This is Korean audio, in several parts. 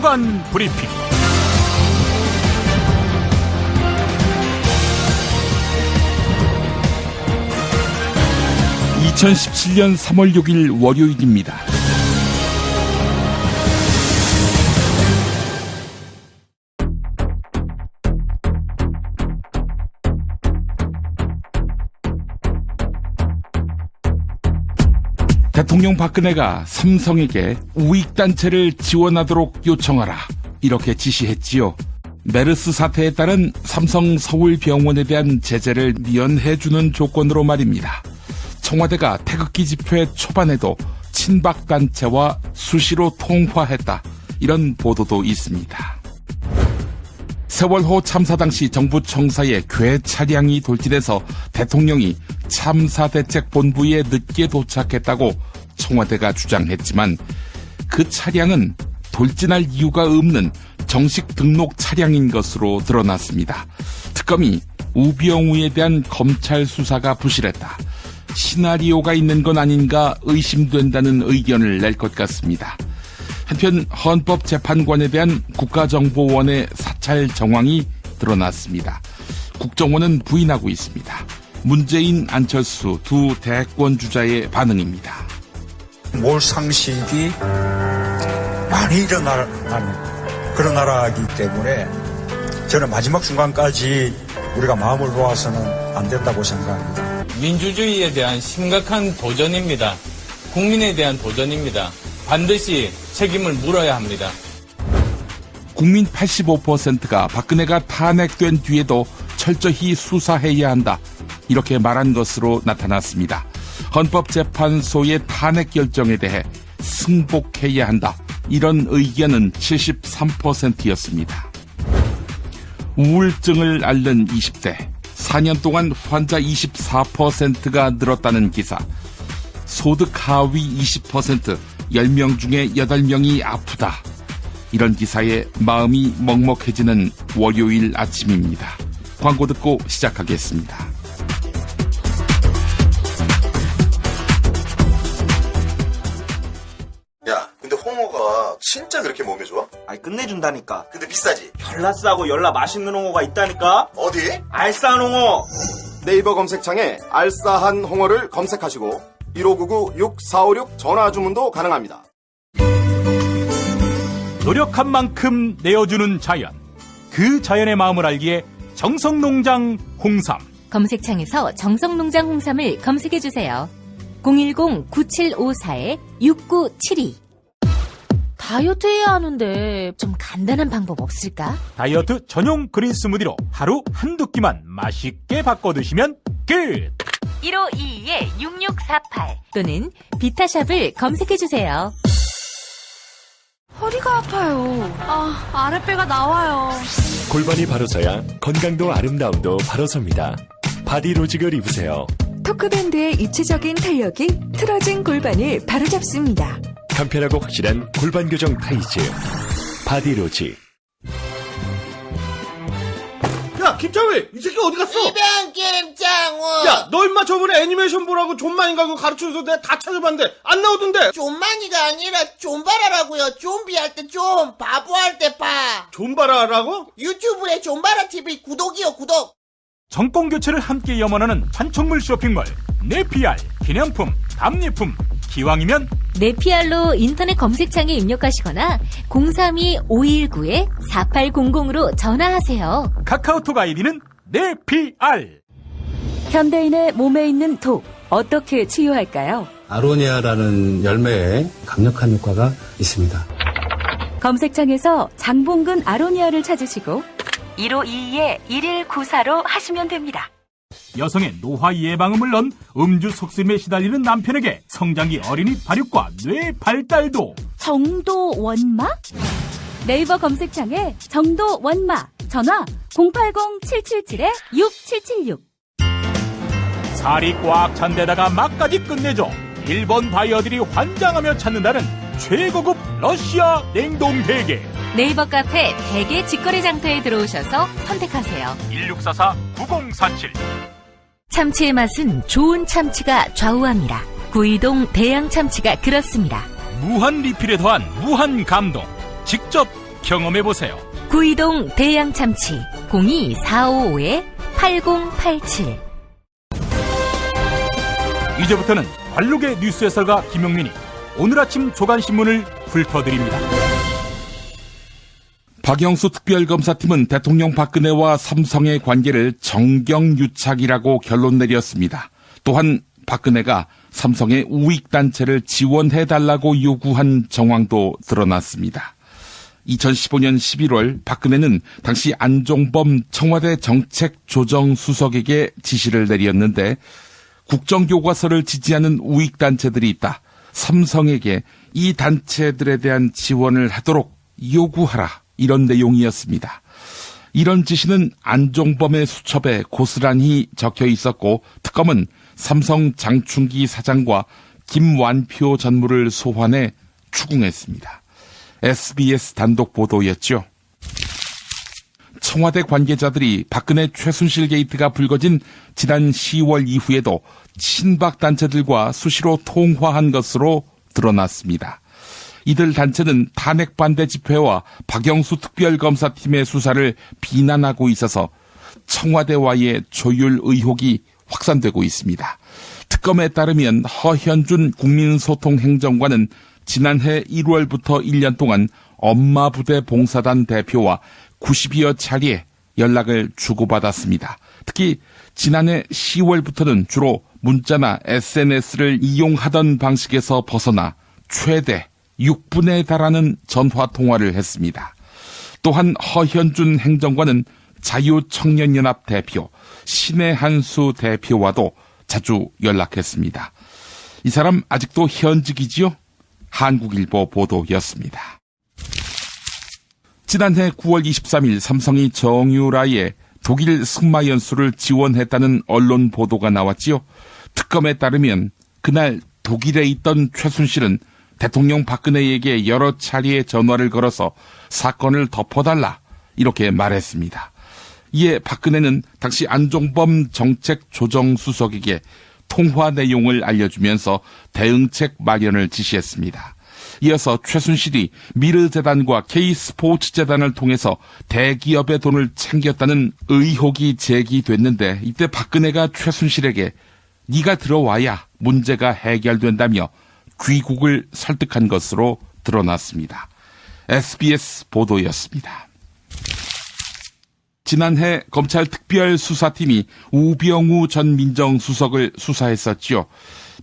주간 브리핑. (2017년 3월 6일) 월요일입니다. 대통령 박근혜가 삼성에게 우익단체를 지원하도록 요청하라, 이렇게 지시했지요. 메르스 사태에 따른 삼성 서울병원에 대한 제재를 면해주는 조건으로 말입니다. 청와대가 태극기 집회 초반에도 친박단체와 수시로 통화했다, 이런 보도도 있습니다. 세월호 참사 당시 정부 청사에 괴 차량이 돌진해서 대통령이 참사대책본부에 늦게 도착했다고 청와대가 주장했지만, 그 차량은 돌진할 이유가 없는 정식 등록 차량인 것으로 드러났습니다. 특검이 우병우에 대한 검찰 수사가 부실했다, 시나리오가 있는 건 아닌가 의심된다는 의견을 낼 것 같습니다. 한편 헌법재판관에 대한 국가정보원의 사찰 정황이 드러났습니다. 국정원은 부인하고 있습니다. 문재인, 안철수 두 대권 주자의 반응입니다. 몰상식이 많이 일어나는 그런 나라이기 때문에 저는 마지막 순간까지 우리가 마음을 놓아서는 안 된다고 생각합니다. 민주주의에 대한 심각한 도전입니다. 국민에 대한 도전입니다. 반드시 책임을 물어야 합니다. 국민 85%가 박근혜가 탄핵된 뒤에도 철저히 수사해야 한다, 이렇게 말한 것으로 나타났습니다. 헌법재판소의 탄핵 결정에 대해 승복해야 한다, 이런 의견은 73%였습니다. 우울증을 앓는 20대, 4년 동안 환자 24%가 늘었다는 기사. 소득 하위 20%, 10명 중에 8명이 아프다, 이런 기사에 마음이 먹먹해지는 월요일 아침입니다. 광고 듣고 시작하겠습니다. 야, 근데 홍어가 진짜 그렇게 몸에 좋아? 아니 끝내준다니까. 근데 비싸지? 열나 싸고 열나 맛있는 홍어가 있다니까. 어디? 알싸한 홍어. 네이버 검색창에 알싸한 홍어를 검색하시고 1599-6456 전화 주문도 가능합니다. 노력한 만큼 내어주는 자연, 그 자연의 마음을 알기에 정성농장 홍삼. 검색창에서 정성농장 홍삼을 검색해주세요. 010-9754-6972. 다이어트 해야 하는데 좀 간단한 방법 없을까? 다이어트 전용 그린 스무디로 하루 한두 끼만 맛있게 바꿔 드시면 끝! 1522-6648 또는 비타샵을 검색해주세요. 허리가 아파요. 아랫배가 나와요. 골반이 바로서야 건강도 아름다움도 바로섭니다. 바디로직을 입으세요. 토크밴드의 입체적인 탄력이 틀어진 골반을 바로잡습니다. 간편하고 확실한 골반 교정 타이즈 바디로직. 야, 김창회! 이 새끼 어디 갔어? 이병 김창호! 야, 너 임마 저번에 애니메이션 보라고 존만인가 그거 가르쳐줘서 내가 다 찾아봤는데 안 나오던데? 존만이가 아니라 존바라라고요. 좀비 할 때 좀, 바보 할 때 바. 존바라라고? 유튜브에 존바라TV 구독이요, 구독. 정권 교체를 함께 염원하는 판촉물 쇼핑몰 네피알. 기념품, 답례품, 기왕이면 네피알로 인터넷 검색창에 입력하시거나 032-519-4800으로 전화하세요. 카카오톡 아이디는 네피알. 현대인의 몸에 있는 독, 어떻게 치유할까요? 아로니아라는 열매에 강력한 효과가 있습니다. 검색창에서 장봉근 아로니아를 찾으시고 1522-1194로 하시면 됩니다. 여성의 노화 예방을 물론 음주 속셈에 시달리는 남편에게 성장기 어린이 발육과 뇌 발달도. 정도 원마? 네이버 검색창에 정도 원마, 전화 080-777-6776. 살이 꽉 찬 데다가 막까지 끝내줘. 일본 바이어들이 환장하며 찾는다는 최고급 러시아 냉동 대게. 네이버 카페 대게 직거래 장터에 들어오셔서 선택하세요. 1644-9047. 참치의 맛은 좋은 참치가 좌우합니다. 구이동 대양 참치가 그렇습니다. 무한 리필에 더한 무한 감동. 직접 경험해보세요. 구이동 대양참치 02-455-8087. 이제부터는 관록의 뉴스 해설가 김용민이 오늘 아침 조간신문을 훑어드립니다. 박영수 특별검사팀은 대통령 박근혜와 삼성의 관계를 정경유착이라고 결론 내렸습니다. 또한 박근혜가 삼성의 우익단체를 지원해달라고 요구한 정황도 드러났습니다. 2015년 11월 박근혜는 당시 안종범 청와대 정책조정수석에게 지시를 내렸는데 국정교과서를 지지하는 우익단체들이 있다. 삼성에게 이 단체들에 대한 지원을 하도록 요구하라. 이런 내용이었습니다. 이런 지시는 안종범의 수첩에 고스란히 적혀 있었고 특검은 삼성 장충기 사장과 김완표 전무를 소환해 추궁했습니다. SBS 단독 보도였죠. 청와대 관계자들이 박근혜 최순실 게이트가 불거진 지난 10월 이후에도 친박 단체들과 수시로 통화한 것으로 드러났습니다. 이들 단체는 탄핵 반대 집회와 박영수 특별검사팀의 수사를 비난하고 있어서 청와대와의 조율 의혹이 확산되고 있습니다. 특검에 따르면 허현준 국민소통행정관은 지난해 1월부터 1년 동안 엄마부대 봉사단 대표와 90여 차례 연락을 주고받았습니다. 특히 지난해 10월부터는 주로 문자나 SNS를 이용하던 방식에서 벗어나 최대 6분에 달하는 전화통화를 했습니다. 또한 허현준 행정관은 자유청년연합 대표, 신혜한수 대표와도 자주 연락했습니다. 이 사람 아직도 현직이지요? 한국일보 보도였습니다. 지난해 9월 23일 삼성이 정유라의 독일 승마 연수를 지원했다는 언론 보도가 나왔지요. 특검에 따르면 그날 독일에 있던 최순실은 대통령 박근혜에게 여러 차례의 전화를 걸어서 사건을 덮어달라 이렇게 말했습니다. 이에 박근혜는 당시 안종범 정책조정수석에게 통화 내용을 알려주면서 대응책 마련을 지시했습니다. 이어서 최순실이 미르재단과 K스포츠재단을 통해서 대기업의 돈을 챙겼다는 의혹이 제기됐는데 이때 박근혜가 최순실에게 네가 들어와야 문제가 해결된다며 귀국을 설득한 것으로 드러났습니다. SBS 보도였습니다. 지난해 검찰 특별수사팀이 우병우 전 민정수석을 수사했었죠.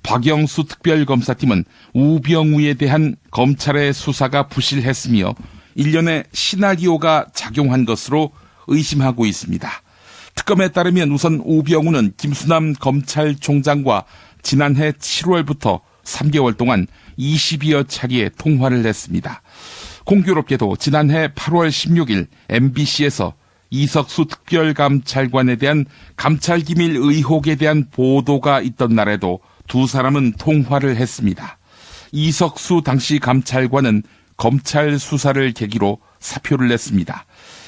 박영수 특별검사팀은 우병우에 대한 검찰의 수사가 부실했으며 일련의 시나리오가 작용한 것으로 의심하고 있습니다. 특검에 따르면 우선 우병우는 김수남 검찰총장과 지난해 7월부터 3개월 동안 20여 차례의 통화를 했습니다. 공교롭게도 지난해 8월 16일 MBC에서 이석수 특별감찰관에 대한 감찰기밀 의혹에 대한 보도가 있던 날에도 두 사람은 통화를 했습니다. 이석수 당시 감찰관은 검찰 수사를 계기로 사표를 냈습니다.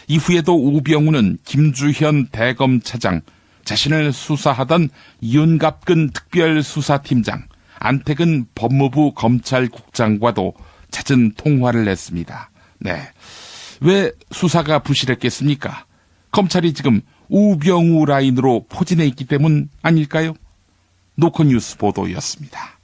이후에도 우병우는 김주현 대검차장, 자신을 수사하던 윤갑근 특별수사팀장, 안택은 법무부 검찰국장과도 잦은 통화를 했습니다. 네, 왜 수사가 부실했겠습니까? 검찰이 지금 우병우 라인으로 포진해 있기 때문 아닐까요? 노컷뉴스 보도였습니다.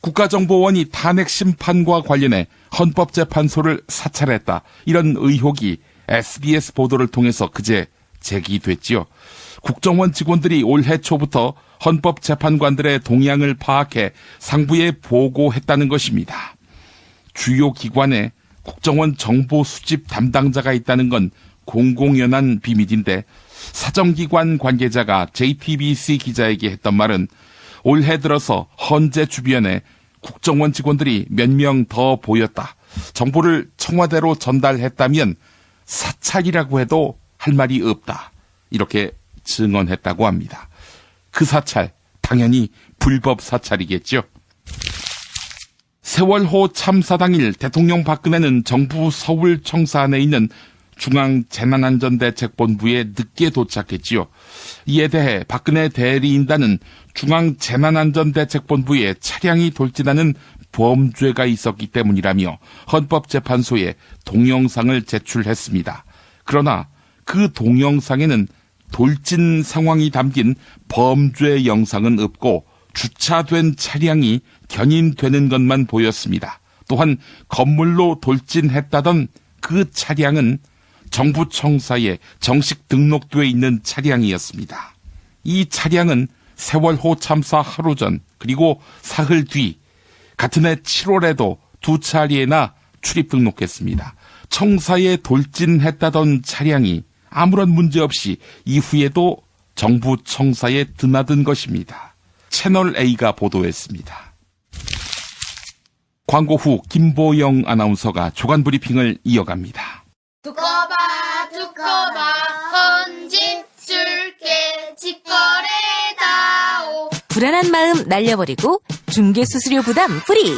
국가정보원이 탄핵 심판과 관련해 헌법재판소를 사찰했다. 이런 의혹이 SBS 보도를 통해서 그제 제기됐지요. 국정원 직원들이 올해 초부터 헌법재판관들의 동향을 파악해 상부에 보고했다는 것입니다. 주요 기관에 국정원 정보 수집 담당자가 있다는 건 공공연한 비밀인데 사정기관 관계자가 JTBC 기자에게 했던 말은 올해 들어서 헌재 주변에 국정원 직원들이 몇 명 더 보였다. 정보를 청와대로 전달했다면 사찰이라고 해도 할 말이 없다. 이렇게 증언했다고 합니다. 그 사찰, 당연히 불법 사찰이겠죠. 세월호 참사 당일 대통령 박근혜는 정부 서울 청사안에 있는 중앙재난안전대책본부에 늦게 도착했지요. 이에 대해 박근혜 대리인단은 중앙재난안전대책본부에 차량이 돌진하는 범죄가 있었기 때문이라며 헌법재판소에 동영상을 제출했습니다. 그러나 그 동영상에는 돌진 상황이 담긴 범죄 영상은 없고 주차된 차량이 견인되는 것만 보였습니다. 또한 건물로 돌진했다던 그 차량은 정부 청사에 정식 등록되어 있는 차량이었습니다. 이 차량은 세월호 참사 하루 전 그리고 사흘 뒤 같은 해 7월에도 두 차례나 출입 등록했습니다. 청사에 돌진했다던 차량이 아무런 문제 없이 이후에도 정부 청사에 드나든 것입니다. 채널A가 보도했습니다. 광고 후 김보영 아나운서가 조간 브리핑을 이어갑니다. 두꺼봐 헌집 줄게 직거래다오. 불안한 마음 날려버리고 중개수수료 부담 프리.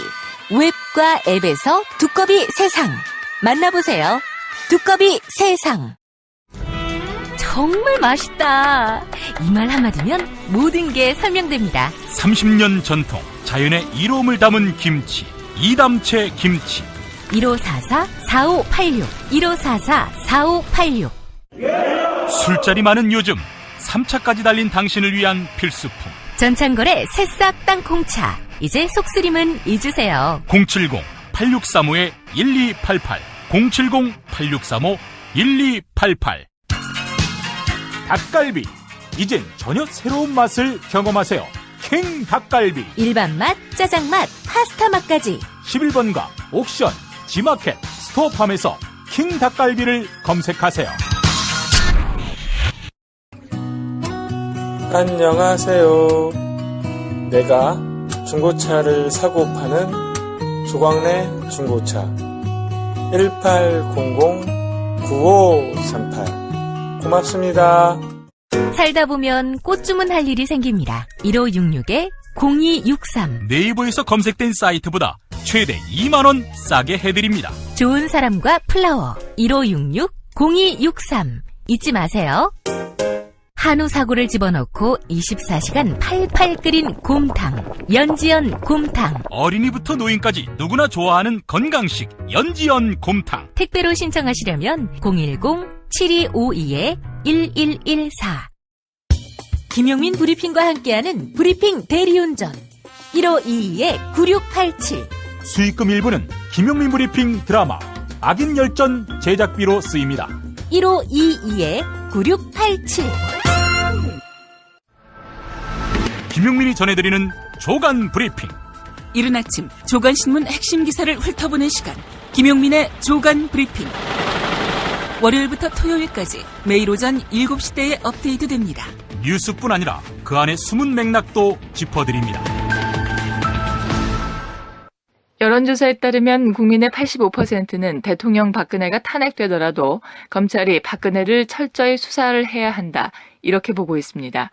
웹과 앱에서 두꺼비 세상. 만나보세요. 두꺼비 세상. 정말 맛있다. 이 말 한마디면 모든 게 설명됩니다. 30년 전통 자연의 이로움을 담은 김치, 이담채 김치. 1544-4586 1544-4586. 술자리 많은 요즘 3차까지 달린 당신을 위한 필수품. 전창걸의 새싹 땅콩차. 이제 속쓰림은 잊으세요. 070-8635-1288 070-8635-1288. 닭갈비, 이젠 전혀 새로운 맛을 경험하세요. 킹 닭갈비. 일반 맛, 짜장 맛, 파스타 맛까지. 11번가 옥션, 지마켓, 스토어팜에서 킹 닭갈비를 검색하세요. 안녕하세요. 내가 중고차를 사고 파는 조광래 중고차 1800-9538 고맙습니다. 살다 보면 꽃 주문할 일이 생깁니다. 1566-0263 네이버에서 검색된 사이트보다 최대 2만원 싸게 해드립니다. 좋은 사람과 플라워 1566-0263 잊지 마세요. 한우 사고를 집어넣고 24시간 팔팔 끓인 곰탕 연지연 곰탕. 어린이부터 노인까지 누구나 좋아하는 건강식 연지연 곰탕. 택배로 신청하시려면 010-7252-1114. 김용민 브리핑과 함께하는 브리핑 대리운전 1522-9687. 수익금 일부는 김용민 브리핑 드라마 악인 열전 제작비로 쓰입니다. 1522-9687. 김용민이 전해드리는 조간 브리핑. 이른 아침 조간신문 핵심 기사를 훑어보는 시간, 김용민의 조간 브리핑. 월요일부터 토요일까지 매일 오전 7시대에 업데이트됩니다. 뉴스뿐 아니라 그 안의 숨은 맥락도 짚어드립니다. 여론조사에 따르면 국민의 85%는 대통령 박근혜가 탄핵되더라도 검찰이 박근혜를 철저히 수사를 해야 한다, 이렇게 보고 있습니다.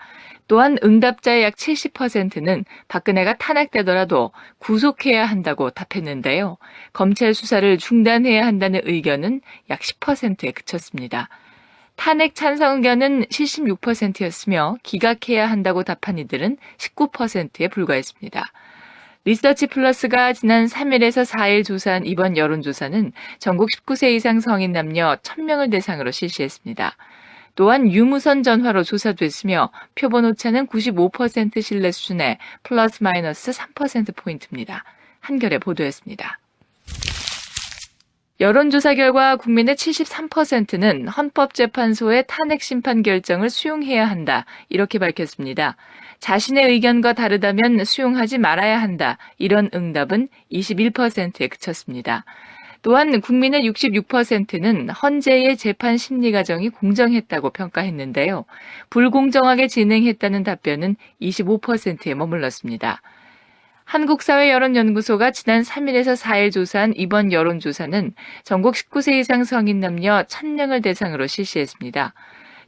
또한 응답자의 약 70%는 박근혜가 탄핵되더라도 구속해야 한다고 답했는데요. 검찰 수사를 중단해야 한다는 의견은 약 10%에 그쳤습니다. 탄핵 찬성 의견은 76%였으며 기각해야 한다고 답한 이들은 19%에 불과했습니다. 리서치 플러스가 지난 3일에서 4일 조사한 이번 여론조사는 전국 19세 이상 성인 남녀 1000명을 대상으로 실시했습니다. 또한 유무선 전화로 조사됐으며 표본 오차는 95% 신뢰 수준의 플러스 마이너스 3%포인트입니다. 한겨레 보도였습니다. 여론조사 결과 국민의 73%는 헌법재판소의 탄핵 심판 결정을 수용해야 한다, 이렇게 밝혔습니다. 자신의 의견과 다르다면 수용하지 말아야 한다, 이런 응답은 21%에 그쳤습니다. 또한 국민의 66%는 헌재의 재판 심리 과정이 공정했다고 평가했는데요. 불공정하게 진행했다는 답변은 25%에 머물렀습니다. 한국사회여론연구소가 지난 3일에서 4일 조사한 이번 여론조사는 전국 19세 이상 성인 남녀 1000명을 대상으로 실시했습니다.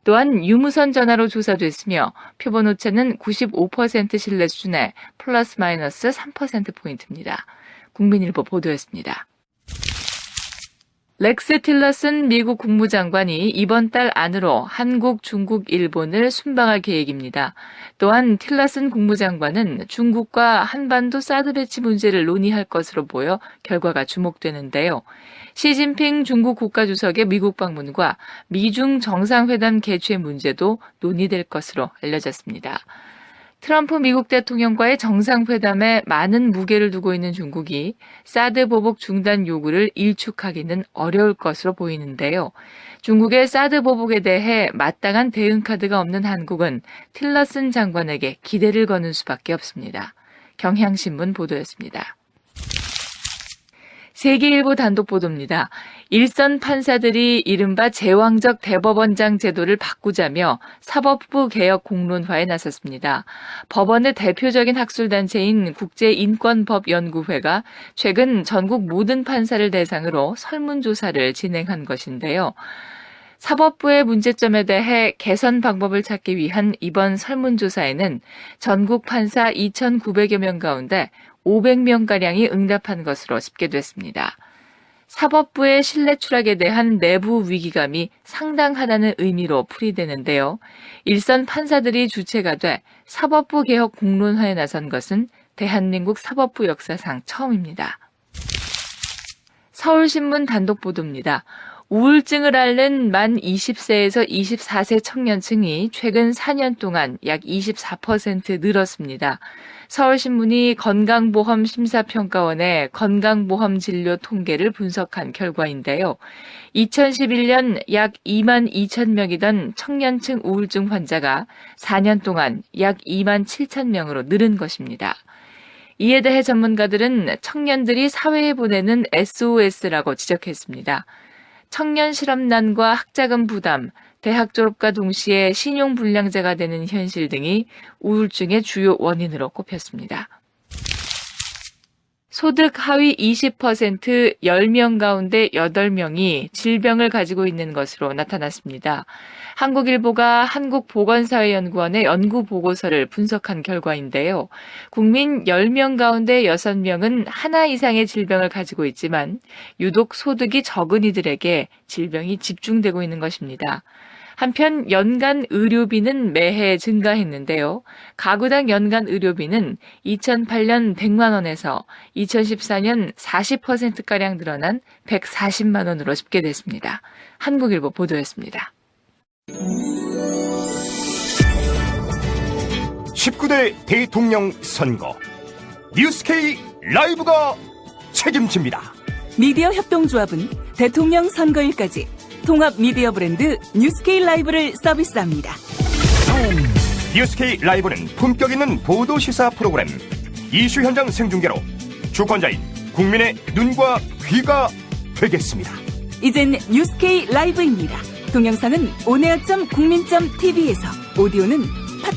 또한 유무선 전화로 조사됐으며 표본 오차는 95% 신뢰 수준의 플러스 마이너스 3%포인트입니다. 국민일보 보도였습니다. 렉스 틸러슨 미국 국무장관이 이번 달 안으로 한국, 중국, 일본을 순방할 계획입니다. 또한 틸러슨 국무장관은 중국과 한반도 사드 배치 문제를 논의할 것으로 보여 결과가 주목되는데요. 시진핑 중국 국가주석의 미국 방문과 미중 정상회담 개최 문제도 논의될 것으로 알려졌습니다. 트럼프 미국 대통령과의 정상회담에 많은 무게를 두고 있는 중국이 사드 보복 중단 요구를 일축하기는 어려울 것으로 보이는데요. 중국의 사드 보복에 대해 마땅한 대응 카드가 없는 한국은 틸러슨 장관에게 기대를 거는 수밖에 없습니다. 경향신문 보도였습니다. 세계일보 단독 보도입니다. 일선 판사들이 이른바 제왕적 대법원장 제도를 바꾸자며 사법부 개혁 공론화에 나섰습니다. 법원의 대표적인 학술단체인 국제인권법연구회가 최근 전국 모든 판사를 대상으로 설문조사를 진행한 것인데요. 사법부의 문제점에 대해 개선 방법을 찾기 위한 이번 설문조사에는 전국 판사 2,900여 명 가운데 500명가량이 응답한 것으로 집계됐습니다. 사법부의 신뢰 추락에 대한 내부 위기감이 상당하다는 의미로 풀이되는데요. 일선 판사들이 주체가 돼 사법부 개혁 공론화에 나선 것은 대한민국 사법부 역사상 처음입니다. 서울신문 단독 보도입니다. 우울증을 앓는 만 20세에서 24세 청년층이 최근 4년 동안 약 24% 늘었습니다. 서울신문이 건강보험심사평가원의 건강보험 진료 통계를 분석한 결과인데요. 2011년 약 2만 2천 명이던 청년층 우울증 환자가 4년 동안 약 2만 7천 명으로 늘은 것입니다. 이에 대해 전문가들은 청년들이 사회에 보내는 SOS라고 지적했습니다. 청년 실업난과 학자금 부담, 대학 졸업과 동시에 신용불량자가 되는 현실 등이 우울증의 주요 원인으로 꼽혔습니다. 소득 하위 20% 10명 가운데 8명이 질병을 가지고 있는 것으로 나타났습니다. 한국일보가 한국보건사회연구원의 연구보고서를 분석한 결과인데요. 국민 10명 가운데 6명은 하나 이상의 질병을 가지고 있지만 유독 소득이 적은 이들에게 질병이 집중되고 있는 것입니다. 한편 연간 의료비는 매해 증가했는데요. 가구당 연간 의료비는 2008년 100만 원에서 2014년 40%가량 늘어난 140만 원으로 집계됐습니다. 한국일보 보도였습니다. 19대 대통령 선거 뉴스K 라이브가 책임집니다. 미디어 협동조합은 대통령 선거일까지 통합 미디어 브랜드 뉴스K 라이브를 서비스합니다. 뉴스K 라이브는 품격 있는 보도 시사 프로그램, 이슈 현장 생중계로 주권자인 국민의 눈과 귀가 되겠습니다. 이젠 뉴스K 라이브입니다. 동영상은 온에어.국민.tv에서, 오디오는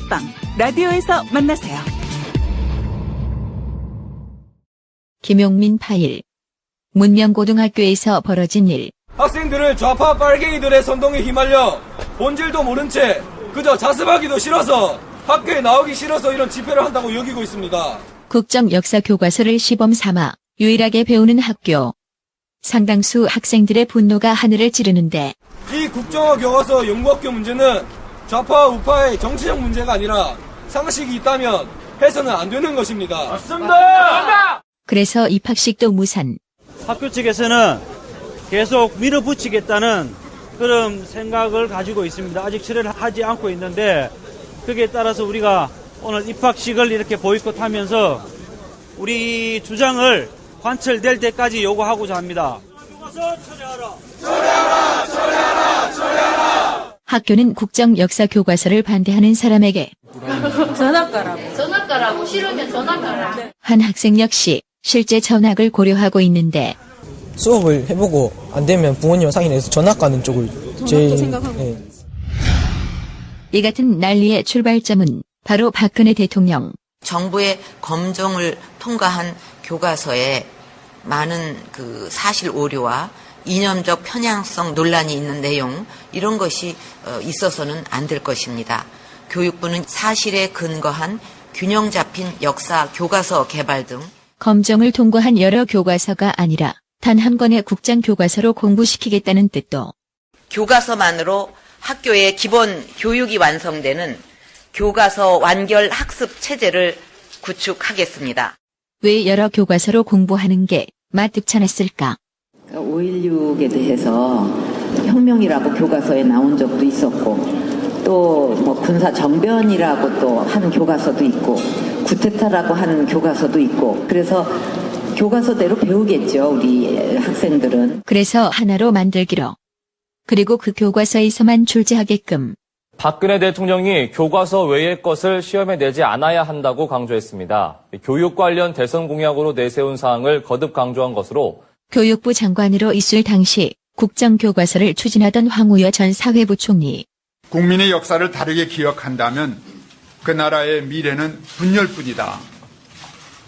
팟빵, 라디오에서 만나세요. 김용민 파일. 문명고등학교에서 벌어진 일. 학생들을 좌파 빨갱이들의 선동에 휘말려 본질도 모른 채 그저 자습하기도 싫어서 학교에 나오기 싫어서 이런 집회를 한다고 여기고 있습니다. 국정역사교과서를 시범 삼아 유일하게 배우는 학교. 상당수 학생들의 분노가 하늘을 찌르는데 이 국정화 교과서 연구학교 문제는 좌파 우파의 정치적 문제가 아니라 상식이 있다면 해서는 안 되는 것입니다. 맞습니다. 그래서 입학식도 무산. 학교 측에서는 계속 밀어붙이겠다는 그런 생각을 가지고 있습니다. 아직 철회를 하지 않고 있는데 거기에 따라서 우리가 오늘 입학식을 이렇게 보이콧하면서 우리 주장을 관철될 때까지 요구하고자 합니다. 학교는 국정역사교과서를 반대하는 사람에게 전학가라고 싫으면 전학가라. 한 학생 역시 실제 전학을 고려하고 있는데 수업을 해보고 안 되면 부모님 상의해서 전학 가는 쪽을 제일 생각하고. 이 같은 난리의 출발점은 바로 박근혜 대통령. 정부의 검증을 통과한 교과서에 많은 그 사실 오류와 이념적 편향성 논란이 있는 내용, 이런 것이 있어서는 안 될 것입니다. 교육부는 사실에 근거한 균형 잡힌 역사 교과서 개발 등 검증을 통과한 여러 교과서가 아니라 단 한 권의 국장 교과서로 공부시키겠다는 뜻도. 교과서만으로 학교의 기본 교육이 완성되는 교과서 완결 학습 체제를 구축하겠습니다. 왜 여러 교과서로 공부하는 게 마뜩찮았을까? 5.16에 대해서 혁명이라고 교과서에 나온 적도 있었고, 또 뭐 군사 정변이라고 또 한 교과서도 있고, 구테타라고 하는 교과서도 있고, 그래서 교과서대로 배우겠죠, 우리 학생들은. 그래서 하나로 만들기로. 그리고 그 교과서에서만 출제하게끔. 박근혜 대통령이 교과서 외의 것을 시험에 내지 않아야 한다고 강조했습니다. 교육 관련 대선 공약으로 내세운 사항을 거듭 강조한 것으로 교육부 장관으로 있을 당시 국정교과서를 추진하던 황우여 전 사회부총리. 국민의 역사를 다르게 기억한다면 그 나라의 미래는 분열뿐이다.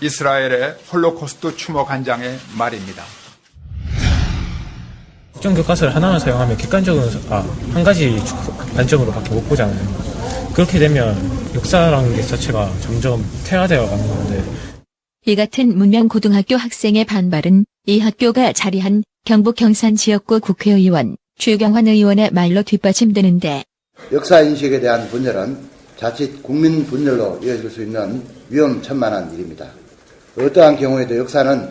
이스라엘의 홀로코스트 추모관장의 말입니다. 국정교과서를 하나만 사용하면 객관적으로 한 가지 관점으로밖에 못 보잖아요. 그렇게 되면 역사라는 게 자체가 점점 퇴화되어 가는 건데. 이 같은 문명고등학교 학생의 반발은 이 학교가 자리한 경북 경산 지역구 국회의원 최경환 의원의 말로 뒷받침되는데, 역사인식에 대한 분열은 자칫 국민 분열로 이어질 수 있는 위험천만한 일입니다. 어떠한 경우에도 역사는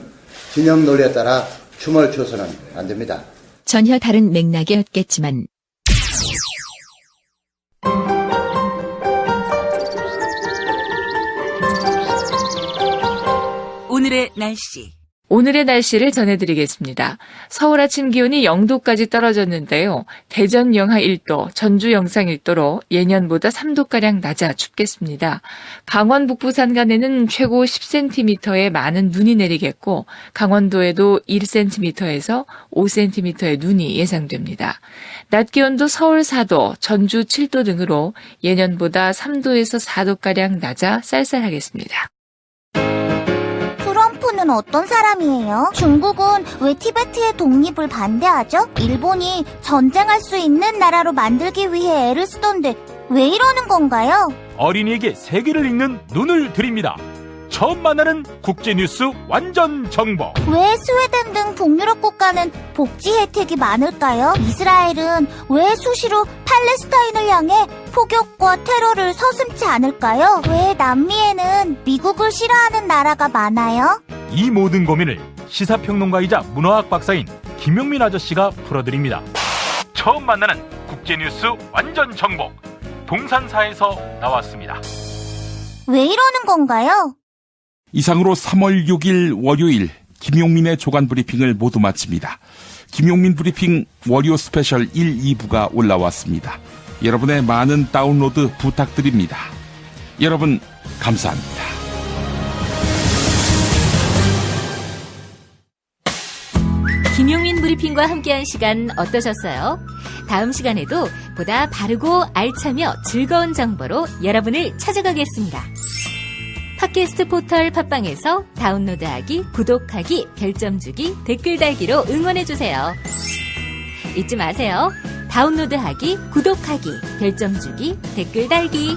진영 논리에 따라 춤을 춰서는 안 됩니다. 전혀 다른 맥락이었겠지만. 오늘의 날씨. 오늘의 날씨를 전해드리겠습니다. 서울 아침 기온이 0도까지 떨어졌는데요. 대전 영하 1도, 전주 영상 1도로 예년보다 3도가량 낮아 춥겠습니다. 강원 북부 산간에는 최고 10cm의 많은 눈이 내리겠고, 강원도에도 1cm에서 5cm의 눈이 예상됩니다. 낮 기온도 서울 4도, 전주 7도 등으로 예년보다 3도에서 4도가량 낮아 쌀쌀하겠습니다. 트럼프는 어떤 사람이에요? 중국은 왜 티베트의 독립을 반대하죠? 일본이 전쟁할 수 있는 나라로 만들기 위해 애를 쓰던데 왜 이러는 건가요? 어린이에게 세계를 읽는 눈을 드립니다. 처음 만나는 국제뉴스 완전 정보. 왜 스웨덴 등 북유럽 국가는 복지 혜택이 많을까요? 이스라엘은 왜 수시로 팔레스타인을 향해 폭격과 테러를 서슴지 않을까요? 왜 남미에는 미국을 싫어하는 나라가 많아요? 이 모든 고민을 시사평론가이자 문화학 박사인 김용민 아저씨가 풀어드립니다. 처음 만나는 국제뉴스 완전 정보. 동산사에서 나왔습니다. 왜 이러는 건가요? 이상으로 3월 6일 월요일 김용민의 조간 브리핑을 모두 마칩니다. 김용민 브리핑 월요 스페셜 1, 2부가 올라왔습니다. 여러분의 많은 다운로드 부탁드립니다. 여러분 감사합니다. 김용민 브리핑과 함께한 시간 어떠셨어요? 다음 시간에도 보다 바르고 알차며 즐거운 정보로 여러분을 찾아가겠습니다. 팟캐스트 포털 팟빵에서 다운로드하기, 구독하기, 별점 주기, 댓글 달기로 응원해주세요. 잊지 마세요. 다운로드하기, 구독하기, 별점 주기, 댓글 달기.